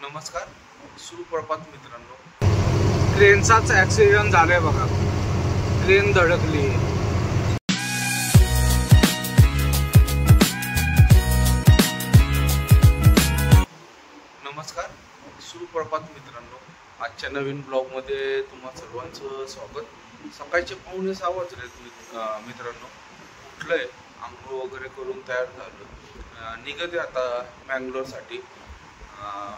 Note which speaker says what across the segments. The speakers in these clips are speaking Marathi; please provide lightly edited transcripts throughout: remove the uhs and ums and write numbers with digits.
Speaker 1: नमस्कार, सुप्रभात मित्रांनो। ट्रेनचाच ॲक्सिडेंट झालाय बघा, ट्रेन धडकली। नमस्कार, सुप्रभात मित्रांनो। आजच्या नवीन ब्लॉगमध्ये तुम्हा सर्वांचं स्वागत। सकाळचे 5:45 वाजलेत मित्रांनो। उठलंय, आंघोळ वगैरे करून तयार झालो, निघते आता मँगलोरसाठी।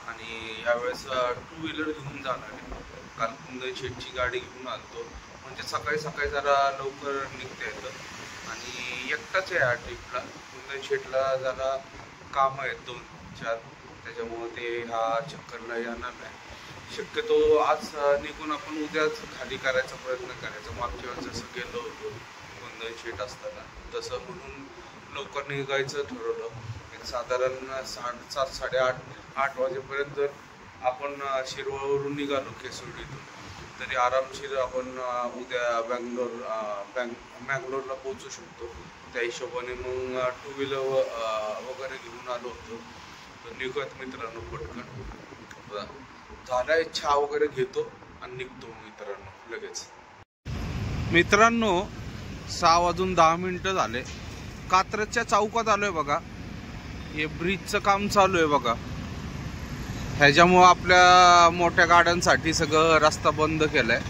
Speaker 1: आणि यावेळेस 2 व्हीलर घेऊन जाणार आहे। काल कुंदन शेठची गाडी घेऊन आलतो, म्हणजे सकाळी सकाळी जरा लवकर निघता येतं। आणि एकटाच आहे या ट्रिपला। कुंदन शेठला जरा काम आहेत 2-4, त्याच्यामुळे ते ह्या चक्करला येणार नाही। शक्यतो आज निघून आपण उद्याच खाली करायचा प्रयत्न करायचा। मागच्या वेळेस जसं गेलो होतो कुंदन शेठ असताना तसं, म्हणून लवकर निघायचं ठरवलं। एक साधारण 7:30-8 वाजेपर्यंत आपण शिरवळवरून निघालो केसुर्डीतून, तरी आरामशीर आपण उद्या मँगलोरला पोहोचू शकतो। त्या हिशोबाने मग 2 व्हीलर वगैरे घेऊन आलो होतो। तर निघत मित्रांनो पटकन झालाय, चहा वगैरे घेतो आणि निघतो मित्रांनो लगेच। मित्रांनो 6:10 झाले। कात्रजच्या चौकात आलोय बघा। हे ब्रिजचं काम चालू आहे बघा। ह्याच्यामुळं आपल्या मोठ्या गाड्यांसाठी सगळं रस्ता बंद केलाय।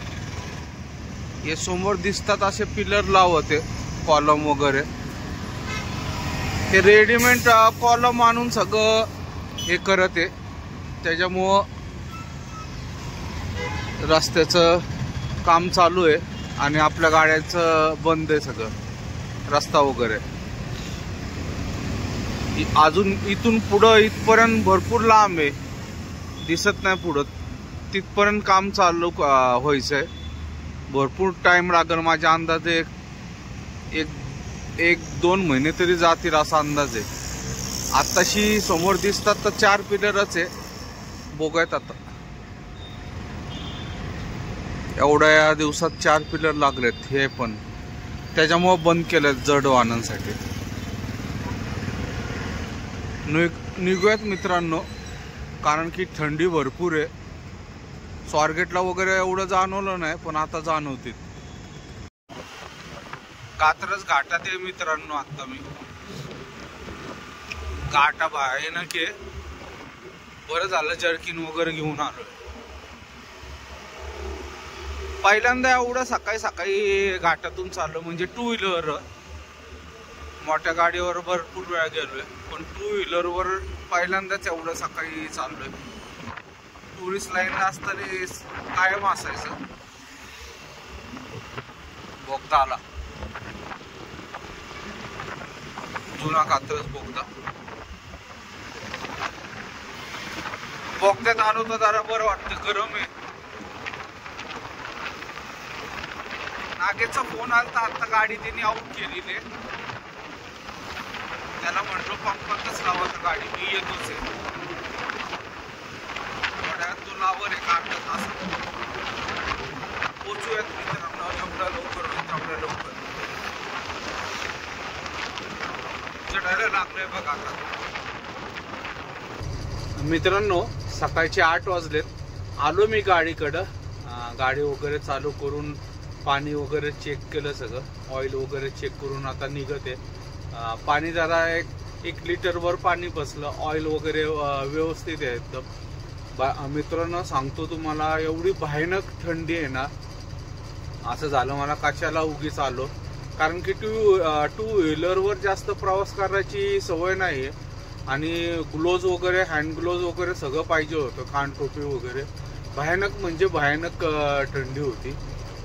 Speaker 1: हे समोर दिसतात असे पिलर लावते, कॉलम वगैरे, हे रेडीमेड कॉलम आणून सगळं हे करत आहे। त्याच्यामुळं रस्त्याचं काम चालू आहे आणि आपल्या गाड्याचं बंद आहे सगळं रस्ता वगैरे। अजून इथून पुढं इथपर्यंत भरपूर लांब आहे, दिसत नाही पुढं, तिथपर्यंत काम चालू व्हायचंय। भरपूर टाइम लागेल, माझ्या अंदाजे एक 2 महिने तरी जातील असा अंदाज आहे। आताशी समोर दिसतात तर 4 पिलरच आहे, बघायत आता एवढ्या दिवसात 4 पिलर लागलेत। हे पण त्याच्यामुळे बंद केलेत जड वाहनांसाठी। निघूयात मित्रांनो, कारण की थंडी भरपूर आहे। स्वारगेटला वगैरे एवढं जाणवलं नाही, पण आता जाणवते। कात्रज घाटात आहे मित्रांनो आता मी। घाटा बाहेर ना की बरं झालं जर्किन वगैरे घेऊन आलोय। पहिल्यांदा एवढं सकाळी सकाळी घाटातून चाललो, म्हणजे 2 व्हीलर। मोठ्या गाडीवर भरपूर वेळा गेलोय, पण 2 व्हीलरवर पहिल्यांदाच एवढं सकाळी चाललोय। टुरिस्ट लाईनला असताना कायम असायचं। बोगदा आला, जुना कात्रज बोगदा। बोगद्यात आलो तर जरा बरं वाटतं, गरम आहे। नागेचा फोन आलता, आता गाडी त्यांनी आउट केलेली आहे। त्याला म्हटलो पंपातच लावा तर गाडी, मी येतोच आहे। तो लावर आहे का असं पोचूयात मित्रांनो, जेवढ्या लवकर होईल तेवढ्या लवकर। चढायला लागलोय बघा आता मित्रांनो। सकाळचे 8 वाजलेत। आलो मी गाडीकडं, गाडी वगैरे चालू करून पाणी वगैरे चेक केलं, सगळं ऑइल वगैरे चेक करून आता निघते। पाणी जरा 1 लिटरवर पाणी बसलं, ऑइल वगैरे व्यवस्थित आहे एकदम। मित्रांनो सांगतो तुम्हाला, एवढी भयानक थंडी आहे ना, असं झालं मला कशाला उगीच आलो। कारण की 2 व्हीलरवर जास्त प्रवास करायची सवय नाही आहे, आणि ग्लोव्ज वगैरे, हँड ग्लोव्ज वगैरे सगळं पाहिजे होतं, कानटोपी वगैरे। भयानक म्हणजे भयानक थंडी होती।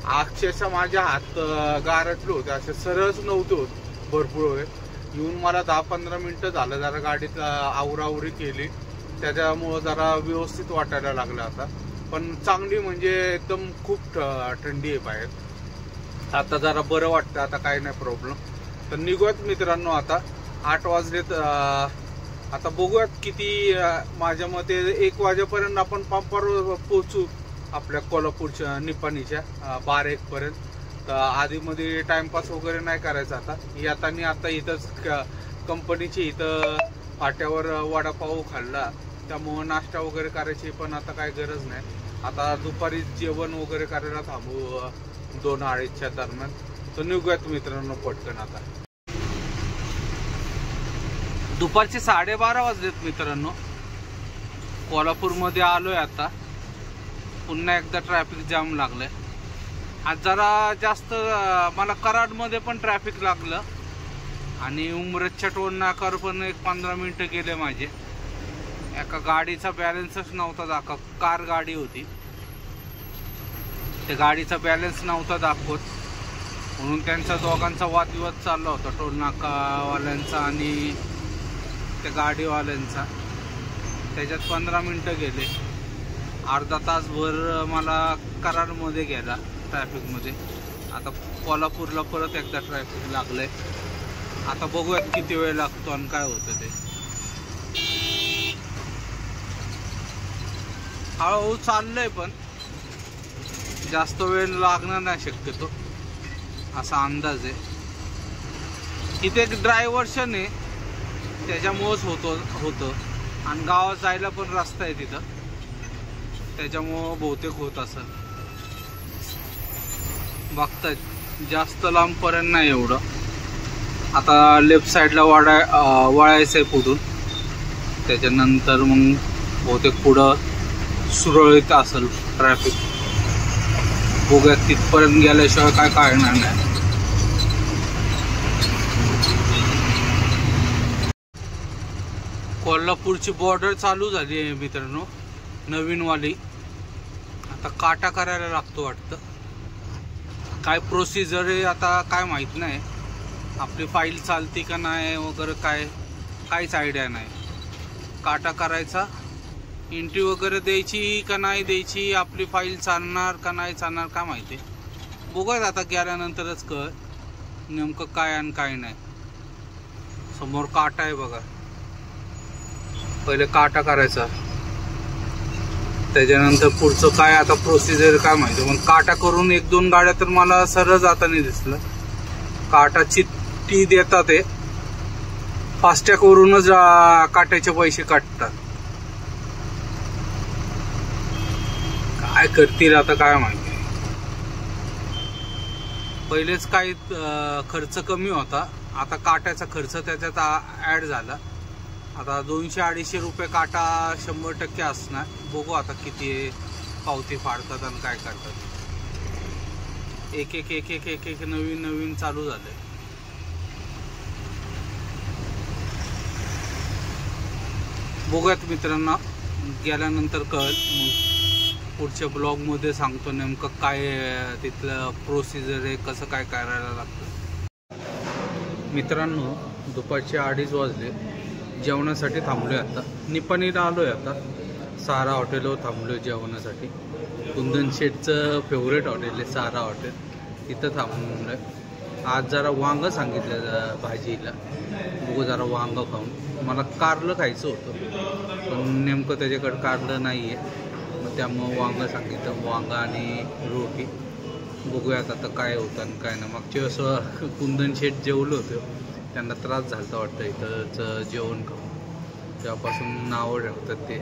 Speaker 1: अक्षरशः माझ्या हात गारटले होते, असे सरळच नव्हते होत भरपूर वेळ। येऊन मला 10-15 मिनिटं झालं, जरा गाडीत आवरावरी केली, त्याच्यामुळं जरा व्यवस्थित वाटायला लागलं आता। पण चांगली म्हणजे एकदम खूप थंडी आहे बाहेर। आता जरा बरं वाटतं, आता काही नाही प्रॉब्लेम। तर निघूयात मित्रांनो आता। 8 वाजलेत, आता बघूयात किती, माझ्या मते 1 वाजेपर्यंत आपण पंपावर पोहोचू आपल्या कोल्हापूरच्या निपाणीच्या 12-1 पर्यंत। तर आधीमध्ये टाइमपास वगैरे नाही करायचा आता। येताना आता इथंच कंपनीची इथं फाट्यावर वडापाव खाल्ला, त्यामुळे नाश्ता वगैरे करायची पण आता काय गरज नाही. आता दुपारी जेवण वगैरे करायला थांबू 2-2:30च्या दरम्यान. तर निघूयात मित्रांनो पटकन. आता दुपारचे 12:30 वाजलेत मित्रांनो. कोल्हापूरमध्ये आलोय आता. पुन्हा एकदा ट्रॅफिक जाम लागलंय. आज जरा जास्त मला कराडमध्ये पण ट्रॅफिक लागलं आणि उमरजच्या टोल नाकावर पण एक 15 मिनिटं गेले माझे. एका गाडीचा बॅलन्सच नव्हता दाखवत. कार गाडी होती, त्या गाडीचा बॅलन्स नव्हता दाखवत म्हणून त्यांचा दोघांचा वादविवाद चालला होता, टोल नाकावाल्यांचा आणि त्या गाडीवाल्यांचा. त्याच्यात 15 मिनिटं गेले. अर्धा तासभर मला कराडमध्ये गेला ट्रॅफिकमध्ये. आता कोल्हापूरला परत एकदा ट्रॅफिक लागलंय. आता बघूयात किती वेळ लागतो आणि काय होतं ते. हळूहळू चाललंय पण जास्त वेळ लागणार नाही शक्यतो असा अंदाज आहे. इथे एक ड्रायव्हर्शन आहे त्याच्यामुळंच होतं आणि गावात जायला पण रस्ता आहे तिथं, त्याच्यामुळं बहुतेक होत असेल. बघतायत जास्त लांबपर्यंत नाही एवढं. आता लेफ्ट साईडला वळायचं आहे पुढून, त्याच्यानंतर मग बहुतेक पुढं सुरळीत असेल ट्रॅफिक. बघूयात तिथपर्यंत गेल्याशिवाय काय कळणार नाही. कोल्हापूरची बॉर्डर चालू झाली आहे मित्रांनो, नवीनवाली. आता काटा करायला लागतो वाटतं. काय प्रोसिजर आहे आता काय माहीत नाही. आपली फाईल चालती का नाही वगैरे काहीच आयडिया नाही. काटा करायचा, एंट्री वगैरे द्यायची का नाही द्यायची, आपली फाईल चालणार का नाही चालणार काय माहिती. बघूयात आता गेल्यानंतरच कळ नेमकं काय आणि काय नाही. समोर काटा आहे बघा. पहिले काटा करायचा, त्याच्यानंतर पुढचं काय आता प्रोसिजर काय माहिती. मग काटा करून 1-2 गाड्या तर मला सरळ जाताना दिसलं. काटा चिठ्ठी देतात ते, फास्टॅग वरूनच काट्याचे पैसे काटतात. काय करतील आता काय माहिती. पहिलेच काही खर्च कमी होता, आता काट्याचा खर्च त्याच्यात ऍड झाला. आता 200-250 रुपये काटा 100% असणार. बघू आता किती पावती फाडतात आणि काय करतात. एक नवीन चालू झालंय. बघूयात मित्रांनो, गेल्यानंतर कळत. मग पुढच्या ब्लॉगमध्ये सांगतो नेमकं काय तिथलं प्रोसिजर आहे, कसं काय करायला लागतं. मित्रांनो दुपारचे 2:30 वाजले. जेवणासाठी थांबलोय आता. निपाणीला आलोय आता. सारा हॉटेलवर थांबलोय जेवणासाठी. कुंदन शेठचं फेवरेट हॉटेल आहे सारा हॉटेल, तिथं थांबलोय. आज जरा वांग सांगितलं भाजीला. बघू जरा वांग खाऊन. मला कारलं खायचं होतं पण नेमकं त्याच्याकडे कारलं नाही आहे, मग त्यामुळं वांग सांगितलं. वांग आणि रोटी. बघूयात आता काय होतं आणि काय नाही. मागच्या वेळेस कुंदन शेठ जेवलं होतं, त्यांना त्रास झाला वाटतं इथंच जेवण खाऊन. तेव्हापासून नावं ठेवतात ते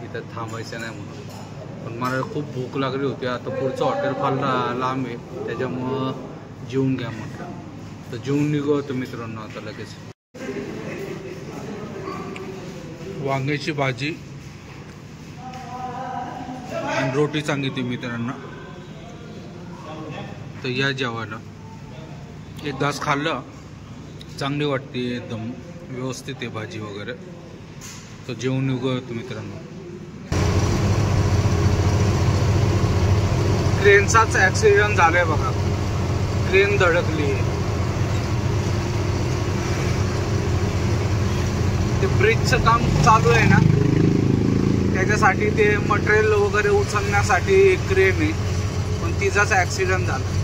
Speaker 1: इथं थांबायचं नाही म्हणून. पण मला खूप भूक लागली होती. आता पुढचं हॉटेल फार लांब आहे, त्याच्यामुळं जेवून घ्या म्हटलं. तर जेवून निघू होतं मित्रांनो आता लगेच. वांग्याची भाजी आणि रोटी सांगितली मित्रांनो. तर या जेवायला. एक घास खाल्लं, चांगली वाटते एकदम व्यवस्थित आहे भाजी वगैरे. तर जेवण निघू होतं मित्रांनो. ट्रेनचाच ॲक्सिडेंट झालाय बघा. ट्रेन धडकली. ते ब्रिजचं काम चालू आहे ना, त्याच्यासाठी ते मटेरियल वगैरे उचलण्यासाठी क्रेन आहे, पण तिचाच ॲक्सिडेंट झाला.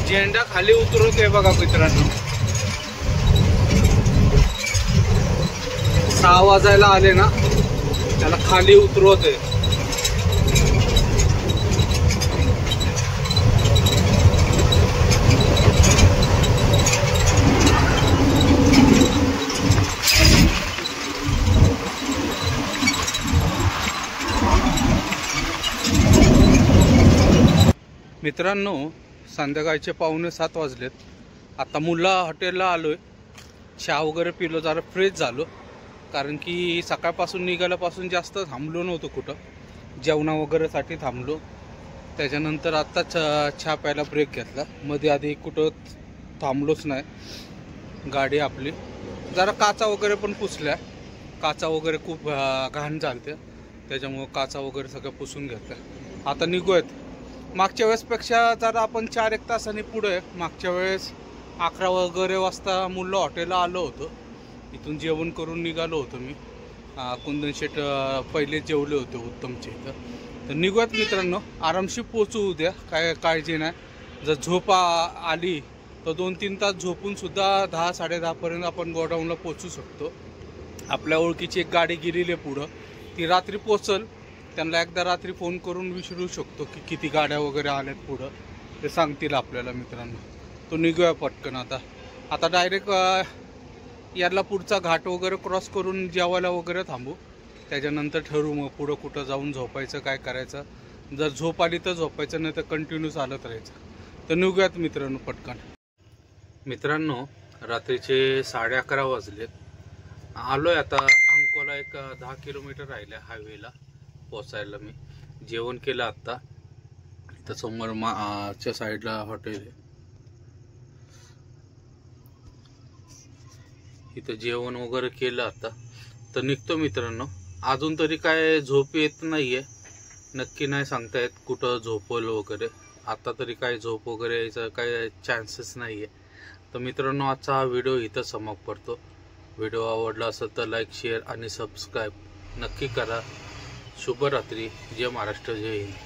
Speaker 1: झेंडा खाली उतरवतोय बघा मित्रांनो. 6 वाजायला आले ना, त्याला खाली उतरवतोय. मित्रांनो, संध्याकाळचे 6:45 वाजलेत. आता मुल्ला हॉटेलला आलोय. चहा वगैरे पिलो, जरा फ्रेश झालो. कारण की सकाळपासून निघाल्यापासून जास्त थांबलो नव्हतो कुठं, जेवणा वगैरेसाठी थांबलो. त्याच्यानंतर आत्ता चहा प्यायला ब्रेक घेतला. मध्ये आधी कुठं थांबलोच नाही. गाडी आपली जरा काचा वगैरे पण पुसल्या. काचा वगैरे खूप घाण झालत्या, त्याच्यामुळं काचा वगैरे सगळं पुसून घेतल्या. आता निघूयात. मागच्या वेळेसपेक्षा जरा आपण 4-1 तासांनी पुढे. मागच्या वेळेस 11 वगैरे वाजता मुल्ला हॉटेलला आलो होतो. इथून जेवण करून निघालो होतो मी. कुंदन शेट पहिले जेवले होते उत्तमचे इथं. तर निघूयात मित्रांनो, आरामशी पोचू उद्या, काय काळजी नाही. जर झोप आली तर 2-3 तास झोपून सुद्धा 10-10:30 आपण गोडाऊनला पोचू शकतो. आपल्या ओळखीची एक गाडी गेलेली आहे पुढं, ती रात्री पोचल. त्यांना एकदा रात्री फोन करून विचारू शकतो की किती गाड्या वगैरे आल्यात पुढं, ते सांगतील आपल्याला मित्रांनो. तो निघूया पटकन. आता डायरेक्ट याला पुढचा घाट वगैरे क्रॉस करून जेवायला वगैरे थांबू. त्याच्यानंतर ठरवू मग पुढं कुठं जाऊन झोपायचं, काय करायचं. जर झोप आली तर झोपायचं, नाही तर कंटिन्यू चालत राहायचं. तर निघूयात मित्रांनो पटकन. मित्रांनो, रात्रीचे 11:30 वाजलेत. आलोय आता अंकोला. एक 10 किलोमीटर राहिले हायवेला पोचायला. मी जेवण केलं आत्ता. इथं समोर च्या साईडला हॉटेल आहे, इथं जेवण वगैरे केलं आता. तर निघतो मित्रांनो. अजून तरी काय झोप येत नाहीये, नक्की नाही सांगता येत कुठं झोपल वगैरे. आता तरी काय झोप वगैरे यायचा काय चान्सेस नाहीये. तर मित्रांनो, आजचा हा व्हिडिओ इथं समाप्त करतो. व्हिडिओ आवडला असेल तर लाईक, शेअर आणि सबस्क्राईब नक्की करा. शुभरात्री. जय महाराष्ट्र, जय हिंद.